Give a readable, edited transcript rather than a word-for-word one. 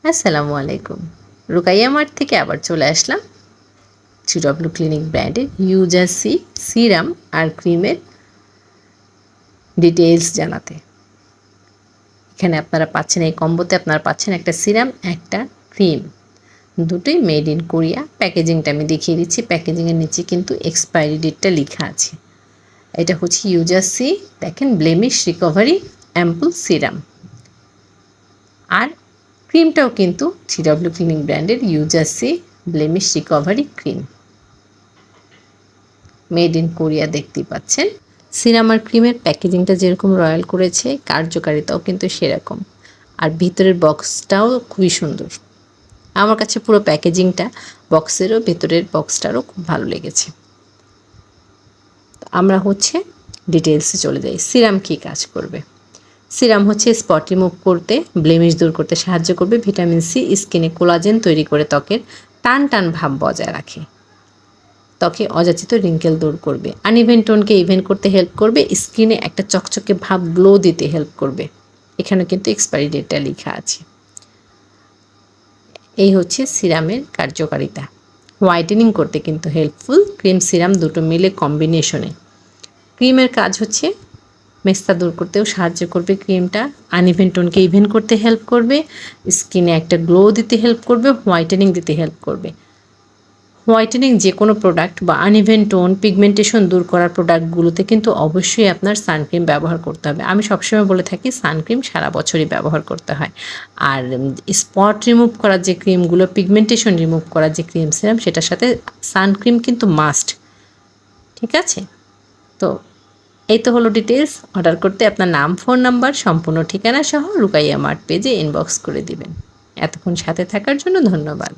আসসালামু আলাইকুম। রুকাইয়া মার্ট থেকে আবার চলে আসলাম GW ক্লিনিক ব্র্যান্ডের ইউজাসি সিরাম আর ক্রিমের ডিটেইলস জানাতে। এখানে আপনারা পাচ্ছেন, এই কম্বোতে আপনারা পাচ্ছেন একটা সিরাম, একটা ক্রিম, দুটোই মেড ইন কোরিয়া। প্যাকেজিংটা আমি দেখিয়ে দিচ্ছি। প্যাকেজিংয়ের নিচে কিন্তু এক্সপায়ারি ডেটটা লেখা আছে। এটা হচ্ছে ইউজাসি, দেখেন, ব্লেমিশ রিকভারি অ্যাম্পুল সিরাম। আর ক্রিমটাও কিন্তু GW ক্লিনিক ব্র্যান্ডের ইউজাসি blemish recovery cream, made in Korea. দেখতেই পাচ্ছেন সিরাম আর ক্রিমের প্যাকেজিংটা যেরকম রয়্যাল করেছে, কার্যকারিতাও কিন্তু সেরকম। আর ভিতরের বক্সটাও খুবই সুন্দর। আমার কাছে পুরো প্যাকেজিংটা, বক্সেরও ভেতরের বক্সটারও খুব ভালো লেগেছে। আমরা হচ্ছে ডিটেলসে চলে যাই। সিরাম কী কাজ করবে? সিরাম হচ্ছে স্পট রিমুভ করতে, ব্লেমিশ দূর করতে সাহায্য করবে। ভিটামিন সি স্কিনে কোলাজেন তৈরি করে ত্বকের টান টান ভাব বজায় রাখে। ত্বকে অযাচিত রিঙ্কেল দূর করবে। আনইভেন টোনকে ইভেন করতে হেল্প করবে। স্কিনে একটা চকচকে ভাব, গ্লো দিতে হেল্প করবে। এখানে কিন্তু এক্সপায়ারি ডেটটা লেখা আছে। এই হচ্ছে সিরামের কার্যকারিতা। হোয়াইটেনিং করতে কিন্তু হেল্পফুল। ক্রিম সিরাম দুটো মিলে কম্বিনেশনে। ক্রিমের কাজ হচ্ছে মেস্তা দূর করতেও সাহায্য করবে। ক্রিমটা আনইভেন টোনকে ইভেন করতে হেল্প করবে। স্কিনে একটা গ্লো দিতে হেল্প করবে। হোয়াইটেনিং দিতে হেল্প করবে। হোয়াইটেনিং যে কোনো প্রোডাক্ট বা আনইভেন টোন, পিগমেন্টেশন দূর করার প্রোডাক্টগুলোতে কিন্তু অবশ্যই আপনার সানক্রিম ব্যবহার করতে হবে। আমি সবসময় বলে থাকি সানক্রিম সারা বছরই ব্যবহার করতে হয়। আর স্পট রিমুভ করার যে ক্রিমগুলো, পিগমেন্টেশন রিমুভ করার যে ক্রিম সিরাম, সেটার সাথে সানক্রিম কিন্তু মাস্ট। ঠিক আছে? তো এই তো হলো ডিটেলস। অর্ডার করতে আপনার নাম, ফোন নাম্বার, সম্পূর্ণ ঠিকানা সহ রুকাইয়া মার্ট পেজে ইনবক্স করে দিবেন। এতক্ষণ সাথে থাকার জন্য ধন্যবাদ।